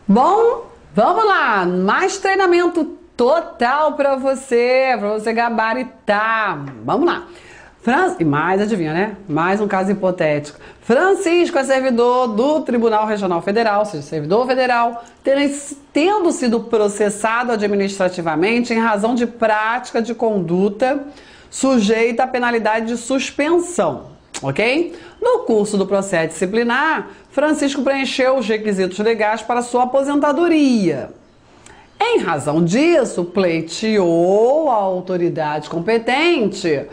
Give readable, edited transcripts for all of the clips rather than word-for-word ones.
Bom, vamos lá, mais treinamento total para você gabaritar. Vamos lá. E mais, adivinha, né? Mais um caso hipotético. Francisco é servidor do Tribunal Regional Federal, ou seja, servidor federal, tendo sido processado administrativamente em razão de prática de conduta sujeita à penalidade de suspensão, ok? No curso do processo disciplinar, Francisco preencheu os requisitos legais para sua aposentadoria. Em razão disso, pleiteou a autoridade competente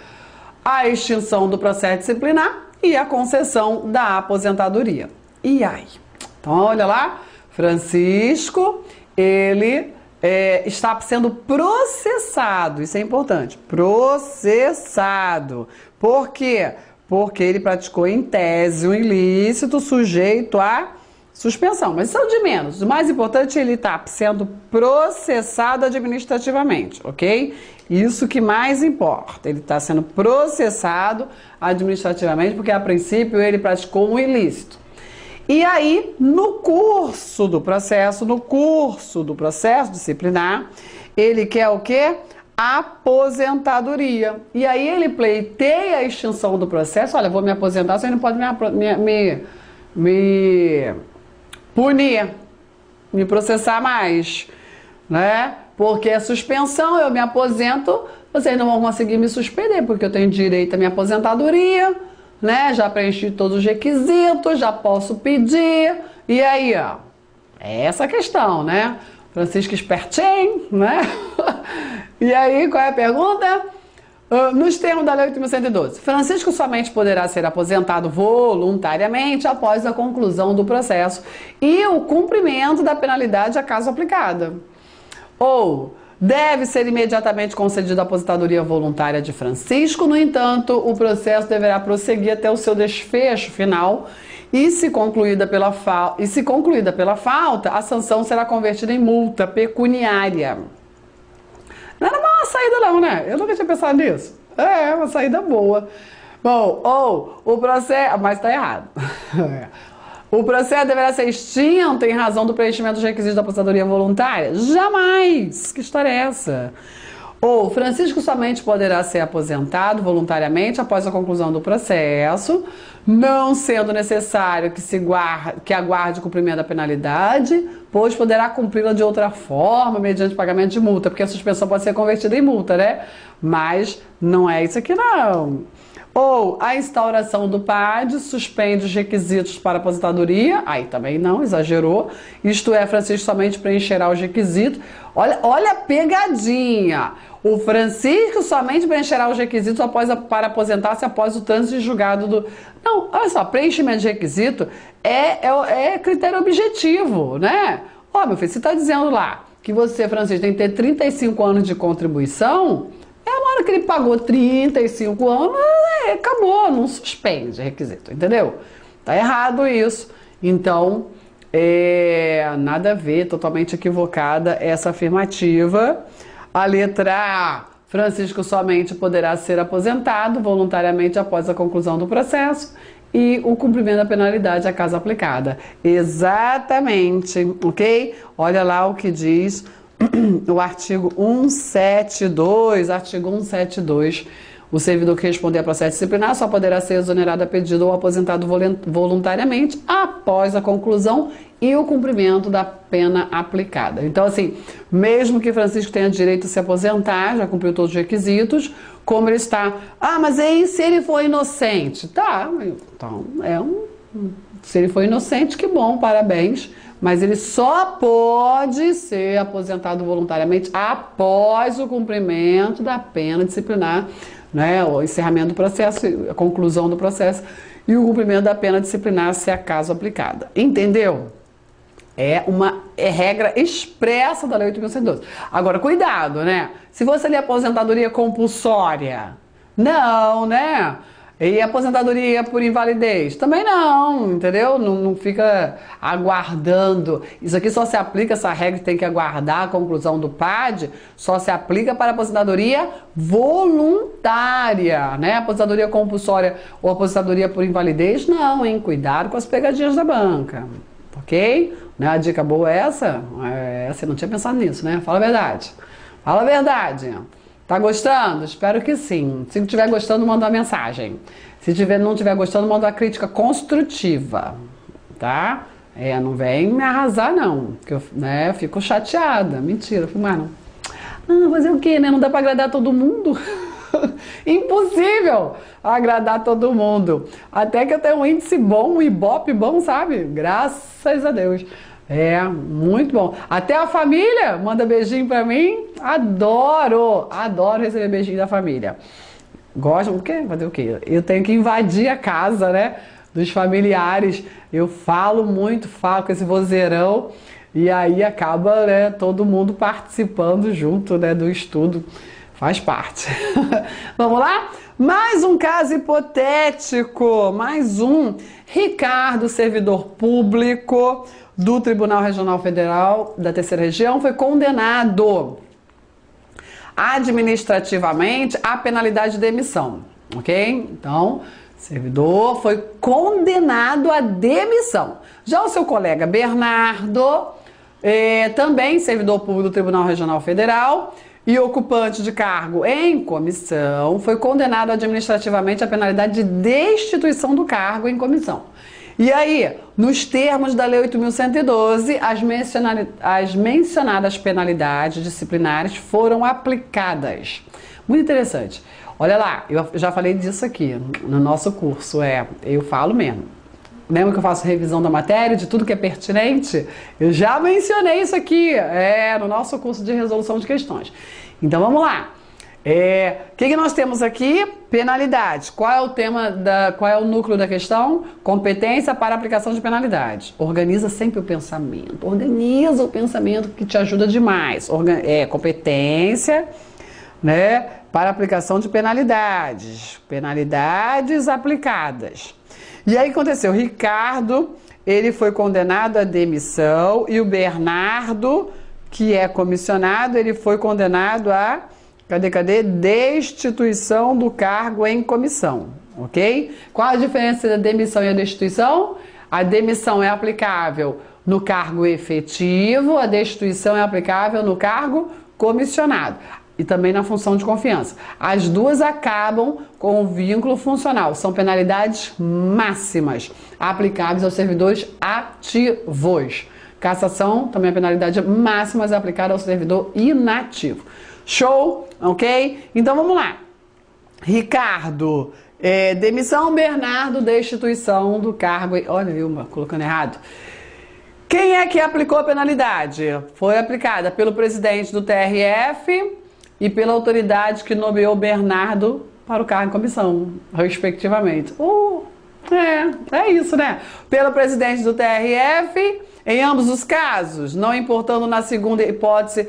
a extinção do processo disciplinar e a concessão da aposentadoria. E aí? Então, olha lá, Francisco, ele está sendo processado, isso é importante, processado. Por quê? Porque ele praticou em tese um ilícito sujeito a suspensão. Mas isso é o de menos. O mais importante, ele está sendo processado administrativamente, ok? Isso que mais importa. Ele está sendo processado administrativamente porque, a princípio, ele praticou um ilícito. E aí, no curso do processo disciplinar, ele quer o quê? Aposentadoria. E aí ele pleiteia a extinção do processo. Olha, vou me aposentar, você não pode me punir, me processar mais, né? Porque é suspensão, eu me aposento, vocês não vão conseguir me suspender, porque eu tenho direito à minha aposentadoria, né? Já preenchi todos os requisitos, já posso pedir. E aí, ó, é essa a questão, né? Francisco espertinho, né? E aí, qual é a pergunta? Nos termos da Lei 8.112, Francisco somente poderá ser aposentado voluntariamente após a conclusão do processo e o cumprimento da penalidade a caso aplicada. Ou deve ser imediatamente concedida a aposentadoria voluntária de Francisco, no entanto, o processo deverá prosseguir até o seu desfecho final e, se concluída pela falta, a sanção será convertida em multa pecuniária. Não era uma saída não, né? Eu nunca tinha pensado nisso. É, uma saída boa. Bom, o processo... Mas tá errado. O processo deverá ser extinto em razão do preenchimento dos requisitos da aposentadoria voluntária? Jamais! Que história é essa? Ou Francisco somente poderá ser aposentado voluntariamente após a conclusão do processo, não sendo necessário que aguarde o cumprimento da penalidade, pois poderá cumpri-la de outra forma, mediante pagamento de multa, porque a suspensão pode ser convertida em multa, né? Mas não é isso aqui não. Ou a instauração do PAD suspende os requisitos para aposentadoria, aí também não, exagerou, isto é, Francisco somente preencherá os requisitos. Olha a pegadinha, o Francisco somente preencherá os requisitos para aposentar-se após o trânsito de julgado do... Não, olha só, preenchimento de requisito é critério objetivo, né? Ó, meu filho, você está dizendo lá que você, Francisco, tem que ter 35 anos de contribuição... Na hora que ele pagou 35 anos, acabou, não suspende requisito, entendeu? Tá errado isso. Então, nada a ver, totalmente equivocada essa afirmativa. A letra A, Francisco somente poderá ser aposentado voluntariamente após a conclusão do processo e o cumprimento da penalidade a caso aplicada. Exatamente, ok? Olha lá o que diz... O artigo 172, o servidor que responder a processo disciplinar só poderá ser exonerado a pedido ou aposentado voluntariamente após a conclusão e o cumprimento da pena aplicada. Então, assim, mesmo que Francisco tenha direito a se aposentar, já cumpriu todos os requisitos, como ele está... Ah, mas aí se ele for inocente? Tá, então se ele for inocente, que bom, parabéns. Mas ele só pode ser aposentado voluntariamente após o cumprimento da pena disciplinar, né? O encerramento do processo, a conclusão do processo e o cumprimento da pena disciplinar se acaso aplicada. Entendeu? É uma regra expressa da Lei 8.112. Agora, cuidado, né? Se você ler aposentadoria compulsória, não, né? E aposentadoria por invalidez? Também não, entendeu? Não fica aguardando. Isso aqui só se aplica, essa regra tem que aguardar a conclusão do PAD, só se aplica para aposentadoria voluntária, né? Aposentadoria compulsória ou aposentadoria por invalidez, não, hein? Cuidado com as pegadinhas da banca. ok? Não é a dica boa essa? Você não tinha pensado nisso, né? Fala a verdade. Fala a verdade. Tá gostando? Espero que sim. Se estiver gostando, manda uma mensagem. Se não estiver gostando, manda uma crítica construtiva, tá? Não vem me arrasar, não. Porque eu fico chateada. Mentira, mano. Fazer o quê, né? Não dá pra agradar todo mundo. Impossível agradar todo mundo. Até que eu tenho um índice bom, um Ibope bom, sabe? Graças a Deus. Muito bom. Até a família manda beijinho pra mim. Adoro receber beijinho da família. Gostam do quê? Fazer o quê? Eu tenho que invadir a casa, né? Dos familiares. Eu falo muito, falo com esse vozeirão. E aí acaba, né, todo mundo participando junto, né, do estudo. Faz parte. Vamos lá? Mais um caso hipotético. Mais um. Ricardo, servidor público do Tribunal Regional Federal da Terceira Região, foi condenado administrativamente à penalidade de demissão. Ok? Então, servidor foi condenado à demissão. Já o seu colega Bernardo, também servidor público do Tribunal Regional Federal e ocupante de cargo em comissão, foi condenado administrativamente à penalidade de destituição do cargo em comissão. E aí, nos termos da Lei 8.112, as mencionadas penalidades disciplinares foram aplicadas. Muito interessante. Olha lá, eu já falei disso aqui no nosso curso, eu falo mesmo. Lembra que eu faço revisão da matéria, de tudo que é pertinente? Eu já mencionei isso aqui, no nosso curso de resolução de questões. Então vamos lá. O que nós temos aqui? Penalidades. Qual é o tema qual é o núcleo da questão? Competência para aplicação de penalidades. Organiza sempre o pensamento. Organiza o pensamento que te ajuda demais. Competência, né, para aplicação de penalidades. Penalidades aplicadas. E aí aconteceu, Ricardo, ele foi condenado à demissão e o Bernardo, que é comissionado, ele foi condenado a, destituição do cargo em comissão, ok? Qual a diferença da demissão e a destituição? A demissão é aplicável no cargo efetivo, a destituição é aplicável no cargo comissionado. E também na função de confiança. As duas acabam com o vínculo funcional. São penalidades máximas aplicáveis aos servidores ativos. Cassação também é penalidade máxima aplicada ao servidor inativo. Show? Ok? Então vamos lá. Ricardo, demissão. Bernardo, destituição do cargo. Olha, Vilma, colocando errado. Quem é que aplicou a penalidade? Foi aplicada pelo presidente do TRF e pela autoridade que nomeou Bernardo para o cargo em comissão, respectivamente. É isso, né? Pelo presidente do TRF, em ambos os casos, não importando na segunda hipótese.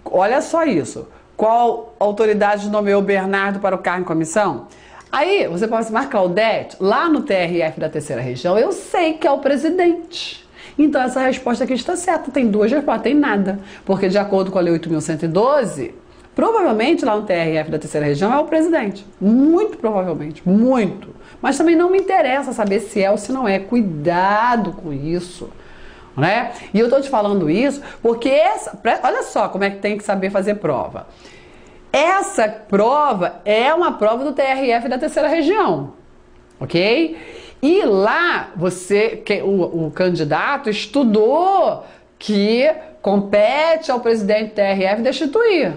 Olha só isso. Qual autoridade nomeou Bernardo para o cargo em comissão? Aí, você pode falar, Claudete, lá no TRF da Terceira Região, eu sei que é o presidente. Então, essa resposta aqui está certa. Tem duas respostas, tem nada. Porque, de acordo com a Lei 8.112, provavelmente lá no TRF da Terceira Região é o presidente. Muito provavelmente, muito. Mas também não me interessa saber se é ou se não é. Cuidado com isso, né? E eu tô te falando isso porque olha só como é que tem que saber fazer prova. Essa prova é uma prova do TRF da Terceira Região, ok? E lá o candidato estudou que compete ao presidente do TRF destituir.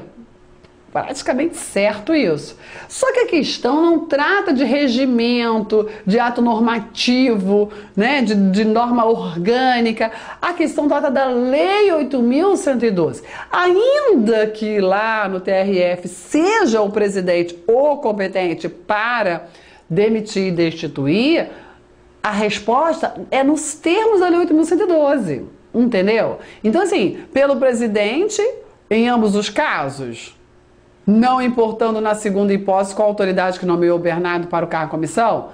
Praticamente certo isso. Só que a questão não trata de regimento, de ato normativo, né, de norma orgânica. A questão trata da Lei 8.112. Ainda que lá no TRF seja o presidente o competente para demitir e destituir, a resposta é nos termos da Lei 8.112. Entendeu? Então, assim, pelo presidente, em ambos os casos, não importando na segunda hipótese qual a autoridade que nomeou Bernardo para o cargo em comissão,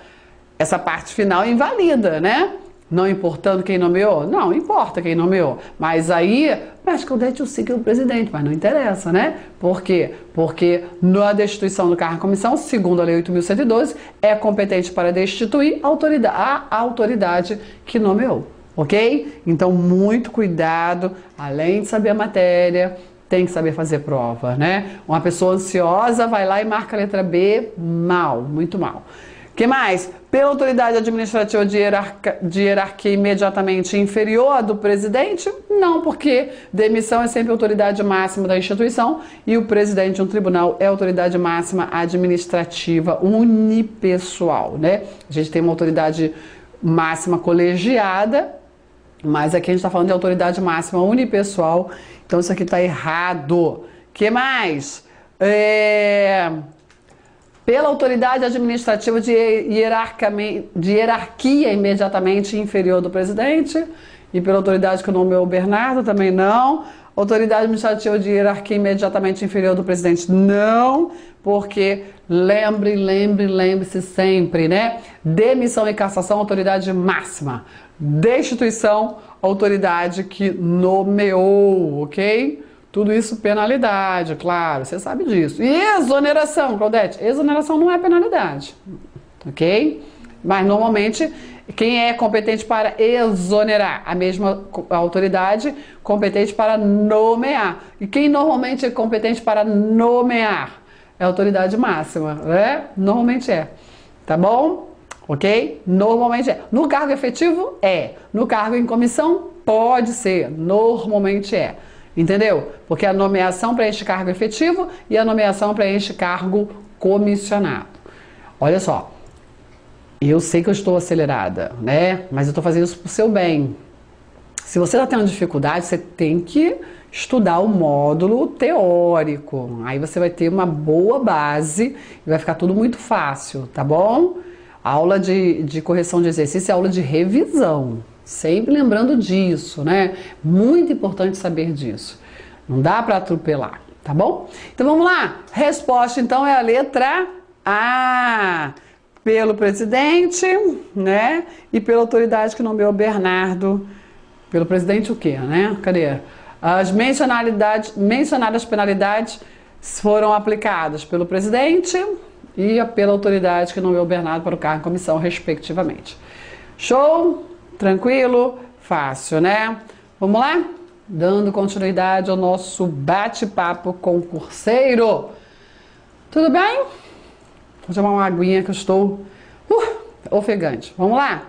essa parte final é invalida, né? Não importando quem nomeou? Não, importa quem nomeou. Mas aí, acho que o Claudete eu sei que é o presidente, mas não interessa, né? Por quê? Porque na destituição do cargo em comissão, segundo a Lei 8.112, é competente para destituir a autoridade que nomeou. ok? Então, muito cuidado, além de saber a matéria, tem que saber fazer prova, né? Uma pessoa ansiosa vai lá e marca a letra B, mal, muito mal. O que mais? Pela autoridade administrativa de hierarquia imediatamente inferior à do presidente? Não, porque demissão é sempre a autoridade máxima da instituição e o presidente de um tribunal é a autoridade máxima administrativa unipessoal, né? A gente tem uma autoridade máxima colegiada, mas aqui a gente está falando de autoridade máxima unipessoal, então isso aqui está errado. O que mais? Pela autoridade administrativa de hierarquia imediatamente inferior do presidente e pela autoridade que nomeou o Bernardo, também não. Autoridade administrativa de hierarquia imediatamente inferior do presidente, não, porque lembre-se sempre, né? Demissão e cassação, autoridade máxima. Destituição, autoridade que nomeou, ok? Tudo isso penalidade, claro, você sabe disso. E exoneração, Claudete? Exoneração não é penalidade, ok? Mas normalmente, quem é competente para exonerar? A mesma autoridade competente para nomear. E quem normalmente é competente para nomear? É a autoridade máxima, né? Normalmente é. Tá bom? Ok? Normalmente é. No cargo efetivo, é. No cargo em comissão, pode ser. Normalmente é. Entendeu? Porque a nomeação preenche cargo efetivo e a nomeação preenche cargo comissionado. Olha só. Eu sei que eu estou acelerada, né? Mas eu estou fazendo isso pro seu bem. Se você está tendo dificuldade, você tem que estudar o módulo teórico. Aí você vai ter uma boa base e vai ficar tudo muito fácil, tá bom? Aula de correção de exercício é aula de revisão. Sempre lembrando disso, né? Muito importante saber disso. Não dá para atropelar, tá bom? Então vamos lá. Resposta então é a letra A. Pelo presidente, né? E pela autoridade que nomeou Bernardo. Pelo presidente o quê, né? Cadê? As mencionadas penalidades foram aplicadas pelo presidente e pela autoridade que nomeou Bernardo para o cargo em comissão, respectivamente. Show? Tranquilo? Fácil, né? Vamos lá? Dando continuidade ao nosso bate-papo concurseiro. Tudo bem? Vou tomar uma aguinha que eu estou ofegante. Vamos lá?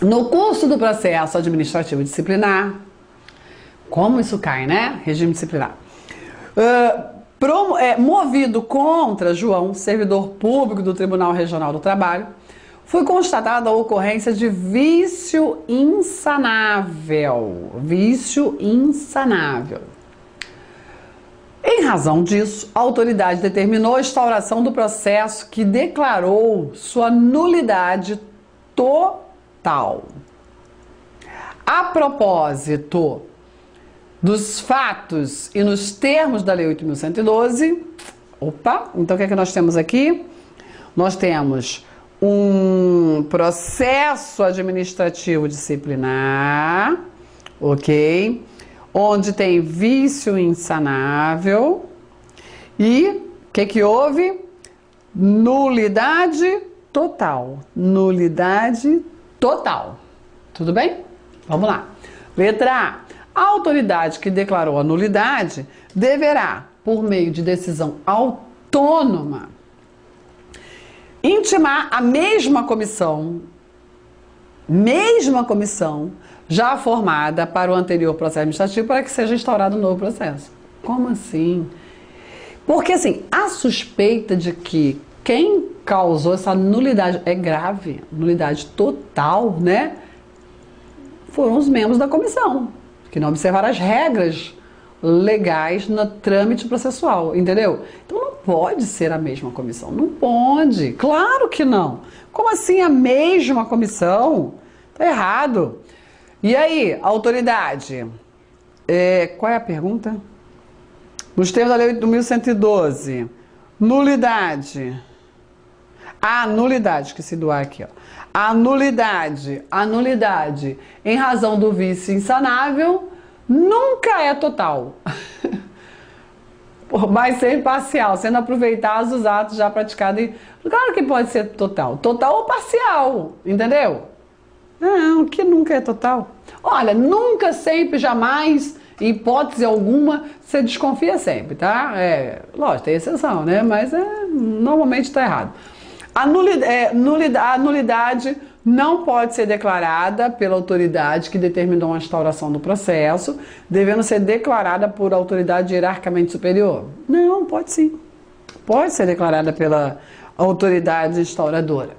No curso do processo administrativo disciplinar, como isso cai, né? Regime disciplinar. Movido contra João, servidor público do Tribunal Regional do Trabalho, foi constatada a ocorrência de vício insanável. Vício insanável. Em razão disso, a autoridade determinou a instauração do processo que declarou sua nulidade total. A propósito dos fatos e nos termos da Lei 8.112, então o que é que nós temos aqui? Nós temos um processo administrativo disciplinar, ok? Onde tem vício insanável e o que houve? Nulidade total. Nulidade total. Tudo bem? Vamos lá. Letra A. A autoridade que declarou a nulidade deverá, por meio de decisão autônoma, intimar a mesma comissão já formada para o anterior processo administrativo para que seja instaurado um novo processo. Como assim? Porque assim, a suspeita de que quem causou essa nulidade é grave, nulidade total, né? Foram os membros da comissão, que não observaram as regras legais no trâmite processual, entendeu? Então não pode ser a mesma comissão, não pode, claro que não. Como assim a mesma comissão? Tá errado. E aí, autoridade, qual é a pergunta? Nos termos da Lei 8.112, nulidade. A nulidade, esqueci do A aqui, ó. A nulidade, em razão do vício insanável, nunca é total. Mas ser parcial, sendo aproveitados os atos já praticados. Claro que pode ser total. Total ou parcial, entendeu? Não, que nunca é total. Olha, nunca, sempre, jamais, em hipótese alguma, você desconfia sempre, tá? Lógico, tem exceção, né? Mas normalmente está errado. A nulidade não pode ser declarada pela autoridade que determinou a instauração do processo, devendo ser declarada por autoridade hierarquicamente superior. Não, pode sim. Pode ser declarada pela autoridade instauradora.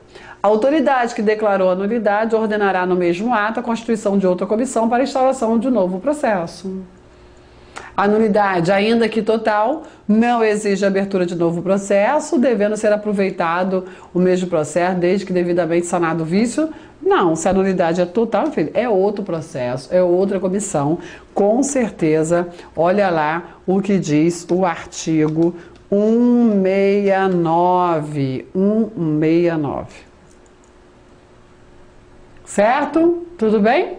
A autoridade que declarou a nulidade ordenará no mesmo ato a constituição de outra comissão para a instauração de um novo processo. A nulidade, ainda que total, não exige abertura de novo processo, devendo ser aproveitado o mesmo processo, desde que devidamente sanado o vício. Não, se a nulidade é total, filho, é outro processo, é outra comissão, com certeza. Olha lá o que diz o artigo 169. 169. Certo? Tudo bem?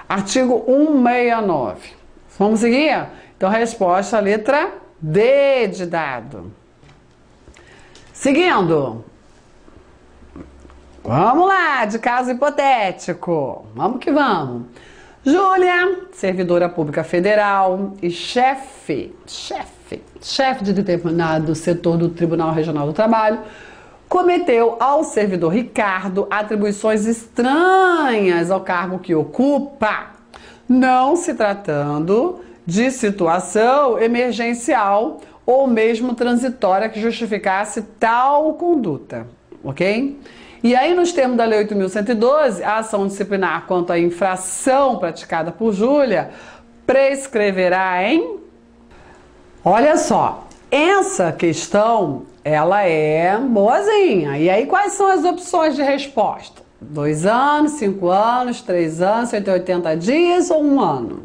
Artigo 169. Vamos seguir? Então, resposta, letra D de dado. Seguindo. Vamos lá, de caso hipotético. Vamos que vamos. Júlia, servidora pública federal e chefe de determinado setor do Tribunal Regional do Trabalho, cometeu ao servidor Ricardo atribuições estranhas ao cargo que ocupa, não se tratando de situação emergencial ou mesmo transitória que justificasse tal conduta, ok? E aí, nos termos da Lei 8.112, a ação disciplinar quanto à infração praticada por Júlia prescreverá em... Olha só, essa questão, ela é boazinha. E aí, quais são as opções de resposta? 2 anos, 5 anos, 3 anos, 180 dias ou 1 ano?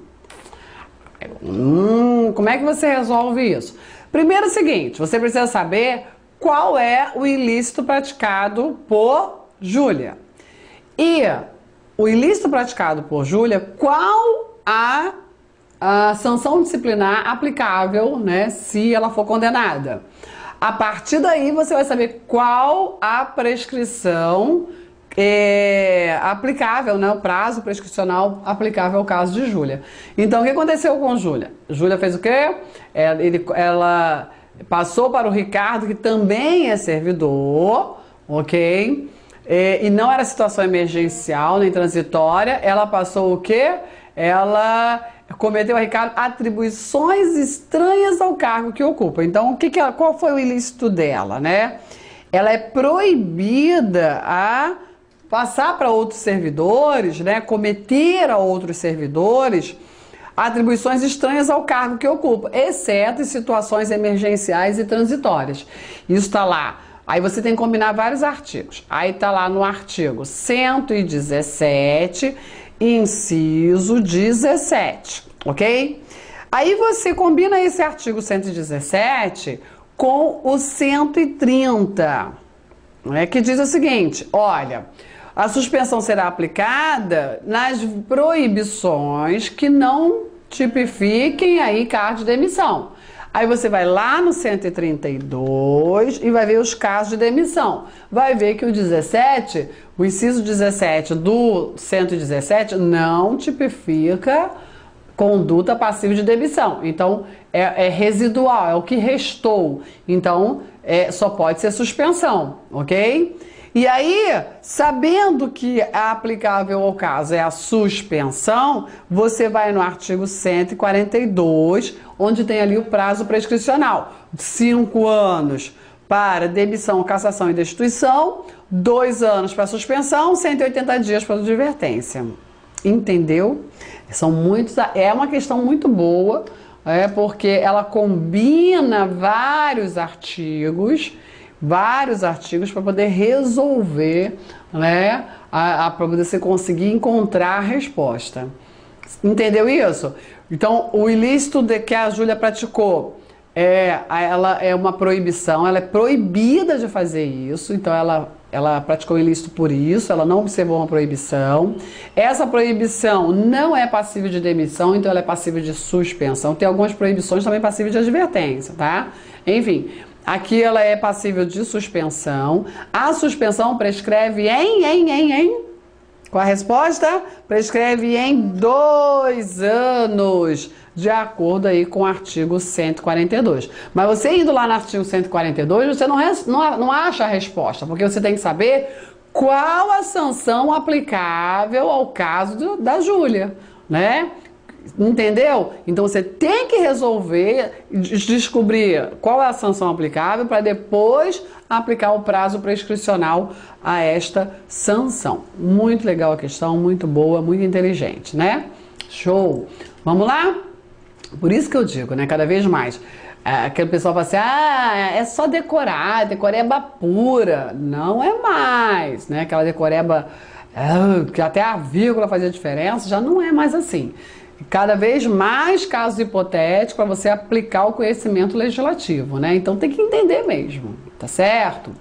Como é que você resolve isso? Primeiro é o seguinte, você precisa saber qual é o ilícito praticado por Júlia. E o ilícito praticado por Júlia, qual a sanção disciplinar aplicável, né, se ela for condenada. A partir daí você vai saber qual a prescrição aplicável, né, o prazo prescricional aplicável ao caso de Júlia. Então, o que aconteceu com Júlia? Júlia fez o quê? Ela passou para o Ricardo, que também é servidor, ok? E não era situação emergencial nem transitória. Ela passou o quê? Ela cometeu a Ricardo atribuições estranhas ao cargo que ocupa. Então, qual foi o ilícito dela, né? Ela é proibida a passar para outros servidores, né? Cometer a outros servidores atribuições estranhas ao cargo que ocupa, exceto em situações emergenciais e transitórias. Isso está lá. Aí você tem que combinar vários artigos. Aí está lá no artigo 117, inciso 17, ok? Aí você combina esse artigo 117 com o 130, né, que diz o seguinte, olha, a suspensão será aplicada nas proibições que não tipifiquem aí caso de demissão. Aí você vai lá no 132 e vai ver os casos de demissão. Vai ver que o 17, o inciso 17 do 117 não tipifica conduta passiva de demissão. Então, é residual, é o que restou. Então, só pode ser suspensão, ok? E aí, sabendo que a aplicável ao caso é a suspensão, você vai no artigo 142, onde tem ali o prazo prescricional. 5 anos para demissão, cassação e destituição, 2 anos para suspensão, 180 dias para advertência. Entendeu? É uma questão muito boa, porque ela combina vários artigos para poder resolver, né, para você conseguir encontrar a resposta. Entendeu isso? Então, o ilícito que a Júlia praticou, ela é uma proibição, ela é proibida de fazer isso, então ela ela praticou ilícito por isso, ela não observou uma proibição. Essa proibição não é passível de demissão, então ela é passível de suspensão. Tem algumas proibições também passíveis de advertência, tá? Enfim, aqui ela é passível de suspensão. A suspensão prescreve Qual a resposta? Prescreve em 2 anos, de acordo aí com o artigo 142. Mas você indo lá no artigo 142, você não acha a resposta, porque você tem que saber qual a sanção aplicável ao caso da Júlia, né? Entendeu? Então você tem que resolver, descobrir qual é a sanção aplicável para depois aplicar o prazo prescricional a esta sanção. Muito legal a questão, muito boa, muito inteligente, né? Show! Vamos lá? Por isso que eu digo, né? Cada vez mais. Aquele pessoal fala assim, é só decorar, decoreba pura. Não é mais, né? Aquela decoreba que até a vírgula fazia diferença, já não é mais assim. Cada vez mais casos hipotéticos para você aplicar o conhecimento legislativo, né? Então tem que entender mesmo, tá certo?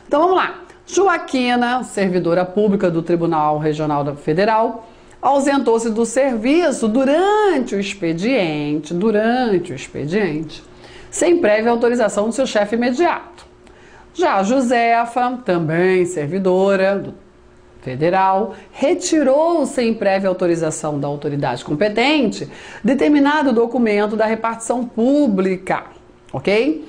Então vamos lá. Joaquina, servidora pública do Tribunal Regional Federal, ausentou-se do serviço durante o expediente, sem prévia autorização do seu chefe imediato. Já a Josefa, também servidora do Federal, retirou sem prévia autorização da autoridade competente determinado documento da repartição pública, ok?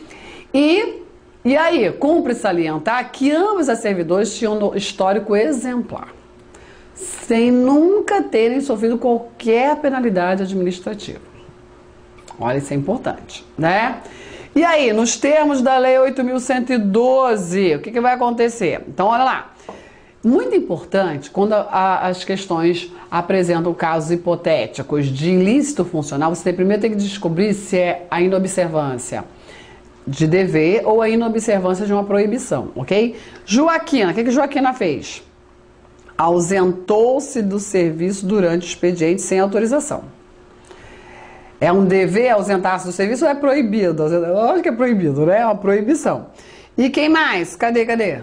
E aí, cumpre salientar que ambos as servidores tinham histórico exemplar, sem nunca terem sofrido qualquer penalidade administrativa. Olha, isso é importante, né? E aí, nos termos da Lei 8.112, o que vai acontecer? Então, olha lá. Muito importante, quando as questões apresentam casos hipotéticos de ilícito funcional, você primeiro tem que descobrir se é a inobservância de dever ou a inobservância de uma proibição, ok? Joaquina, o que Joaquina fez? Ausentou-se do serviço durante o expediente sem autorização. É um dever ausentar-se do serviço ou é proibido? Eu acho que é proibido, né? É uma proibição. E quem mais? Cadê?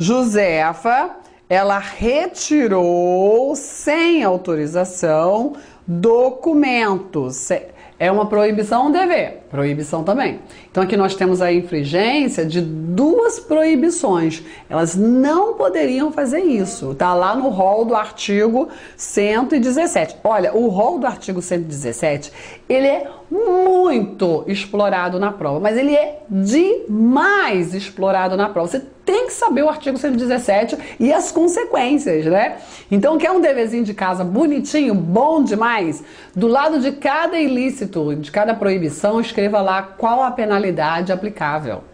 Josefa, ela retirou sem autorização documentos. É uma proibição ou um dever? Proibição também. Então aqui nós temos a infringência de 2 proibições. Elas não poderiam fazer isso. Tá lá no rol do artigo 117. Olha, o rol do artigo 117, ele é muito explorado na prova, mas ele é demais explorado na prova. Você tem que saber o artigo 117 e as consequências, né? Então, quer um deverzinho de casa bonitinho, bom demais? Do lado de cada ilícito, de cada proibição, escreva lá qual a penalidade aplicável.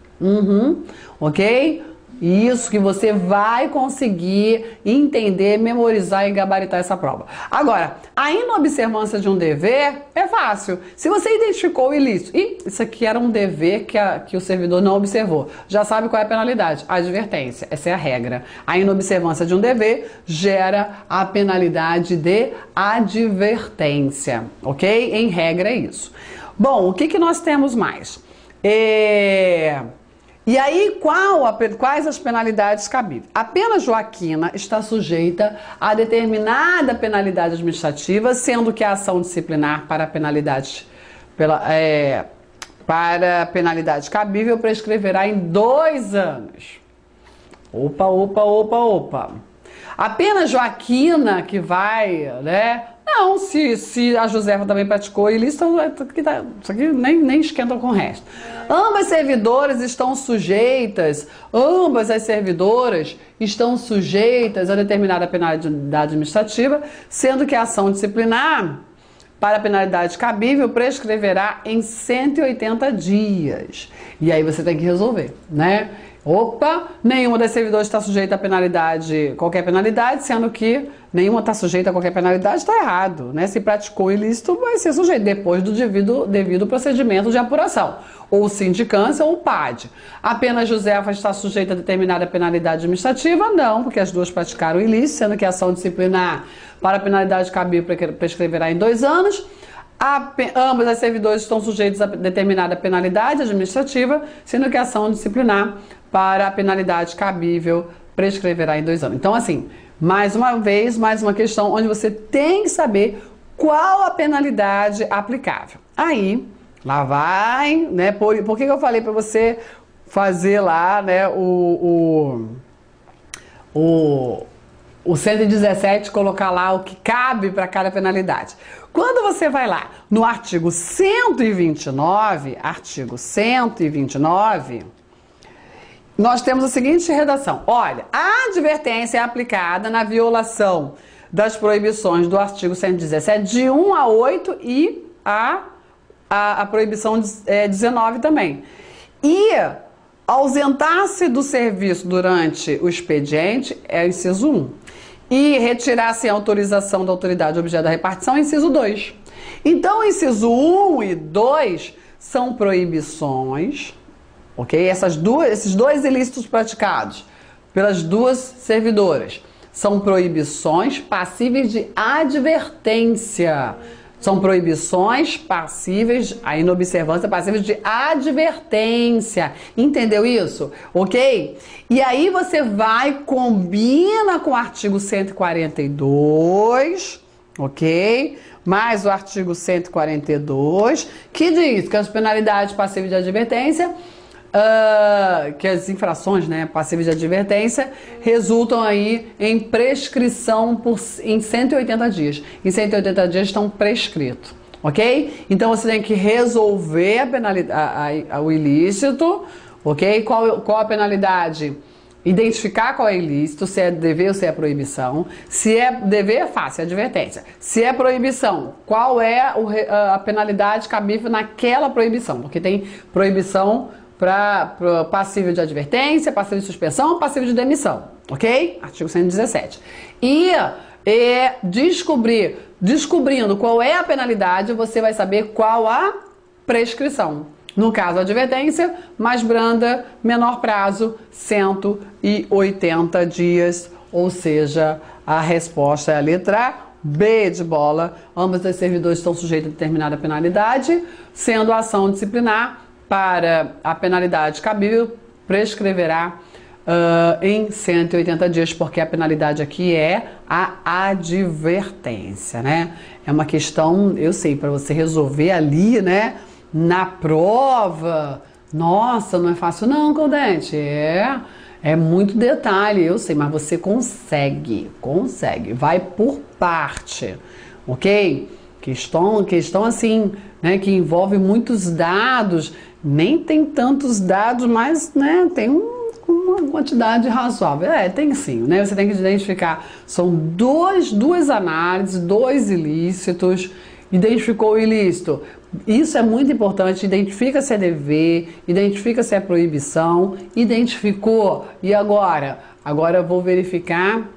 Ok? Isso que você vai conseguir entender, memorizar e gabaritar essa prova. Agora, a inobservância de um dever é fácil. Se você identificou o ilícito, e isso aqui era um dever que o servidor não observou, já sabe qual é a penalidade? A advertência. Essa é a regra. A inobservância de um dever gera a penalidade de advertência. Ok? Em regra é isso. Bom, o que nós temos mais? E aí, quais as penalidades cabíveis? A pena Joaquina está sujeita a determinada penalidade administrativa, sendo que a ação disciplinar para penalidade cabível prescreverá em 2 anos. Opa. A pena Joaquina que vai, né? Não, se a Josefa também praticou ilícito, isso aqui nem esquenta com o resto. Ambas as servidoras estão sujeitas a determinada penalidade administrativa, sendo que a ação disciplinar para a penalidade cabível prescreverá em 180 dias. E aí você tem que resolver, né? Nenhuma das servidoras está sujeita a qualquer penalidade, sendo que nenhuma está sujeita a qualquer penalidade, está errado, né? Se praticou ilícito, vai ser sujeito depois do devido procedimento de apuração, ou sindicância ou PAD. Apenas Josefa está sujeita a determinada penalidade administrativa? Não, porque as duas praticaram ilícito, sendo que a ação disciplinar para a penalidade cabível prescreverá em 2 anos. Ambos os servidores estão sujeitos a determinada penalidade administrativa, sendo que a ação disciplinar para a penalidade cabível prescreverá em 2 anos. Então, assim, mais uma vez, mais uma questão onde você tem que saber qual a penalidade aplicável. Aí, lá vai, né? Por que eu falei para você fazer lá, né, o 117, colocar lá o que cabe para cada penalidade. Quando você vai lá no artigo 129, nós temos a seguinte redação. Olha, a advertência é aplicada na violação das proibições do artigo 117, de 1 a 8 e a proibição 19 também. E ausentar-se do serviço durante o expediente é o inciso 1. E retirar-se a autorização da autoridade objeto da repartição é inciso 2. Então, inciso 1 e 2 são proibições, ok? Esses dois ilícitos praticados pelas duas servidoras são proibições passíveis de advertência. São proibições passíveis, a inobservância passíveis de advertência. Entendeu isso? Ok? E aí você combina com o artigo 142, ok? Mais o artigo 142, que diz que as penalidades passíveis de advertência, que as infrações, né, passíveis de advertência, resultam aí em prescrição em 180 dias. Em 180 dias estão prescritos, ok? Então você tem que resolver a penalidade, o ilícito, ok? Qual a penalidade? Identificar qual é ilícito, se é dever ou se é proibição. Se é dever, é fácil, é advertência. Se é proibição, qual é a penalidade cabível naquela proibição? Porque tem proibição para passível de advertência, passível de suspensão, passível de demissão, ok? Artigo 117. E descobrindo qual é a penalidade, você vai saber qual a prescrição. No caso, a advertência, mais branda, menor prazo, 180 dias, ou seja, a resposta é a letra B de bola. Ambos os servidores estão sujeitos a determinada penalidade, sendo a ação disciplinar para a penalidade cabível, prescreverá em 180 dias, porque a penalidade aqui é a advertência, né? É uma questão, eu sei, para você resolver ali, né, na prova. Nossa, não é fácil não, Claudete. É muito detalhe, eu sei, mas você consegue. Vai por parte, ok? Questão assim, né, que envolve muitos dados. Nem tem tantos dados, mas, né, tem uma quantidade razoável. Tem sim, né? Você tem que identificar. São duas análises, 2 ilícitos. Identificou o ilícito. Isso é muito importante. Identifica se é dever, identifica se é proibição. Identificou. E agora? Agora eu vou verificar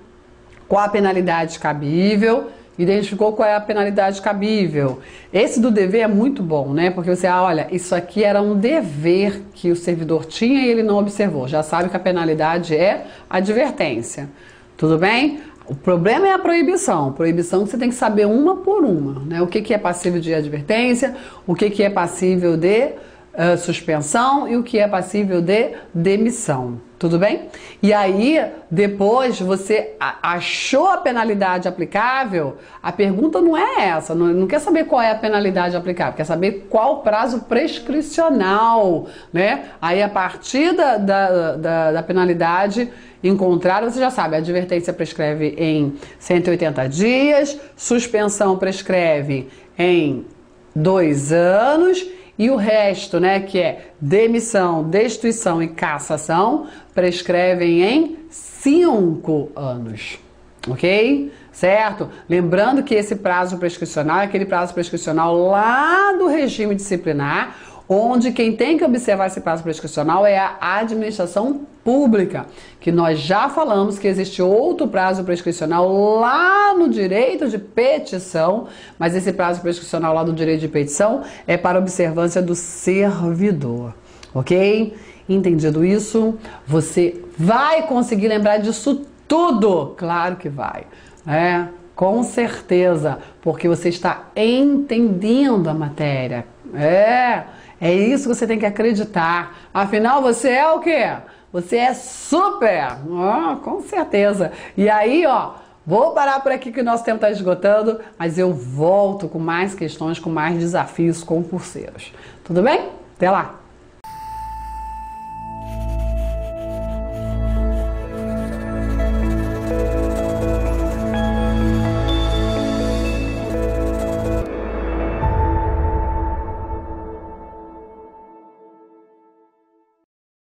qual a penalidade cabível. Identificou qual é a penalidade cabível. Esse do dever é muito bom, né? Porque você, olha, isso aqui era um dever que o servidor tinha e ele não observou. Já sabe que a penalidade é advertência. Tudo bem? O problema é a proibição. Proibição que você tem que saber uma por uma, né? O que é passível de advertência, o que é passível de suspensão e o que é passível de demissão. Tudo bem? E aí, depois você achou a penalidade aplicável, a pergunta não é essa, não quer saber qual é a penalidade aplicável, quer saber qual o prazo prescricional, né? Aí, a partir da penalidade encontrada, você já sabe, a advertência prescreve em 180 dias, suspensão prescreve em 2 anos, e o resto, né, que é demissão, destituição e cassação, prescrevem em 5 anos, ok? Certo? Lembrando que esse prazo prescricional é aquele prazo prescricional lá do regime disciplinar, onde quem tem que observar esse prazo prescricional é a administração pública, que nós já falamos que existe outro prazo prescricional lá no direito de petição, mas esse prazo prescricional lá do direito de petição é para observância do servidor, ok? Entendido isso? Você vai conseguir lembrar disso tudo? Claro que vai. Com certeza, porque você está entendendo a matéria. É isso que você tem que acreditar. Afinal, você é o quê? Você é super! Com certeza. E aí, ó, vou parar por aqui que o nosso tempo está esgotando, mas eu volto com mais questões, com mais desafios concurseiros. Tudo bem? Até lá!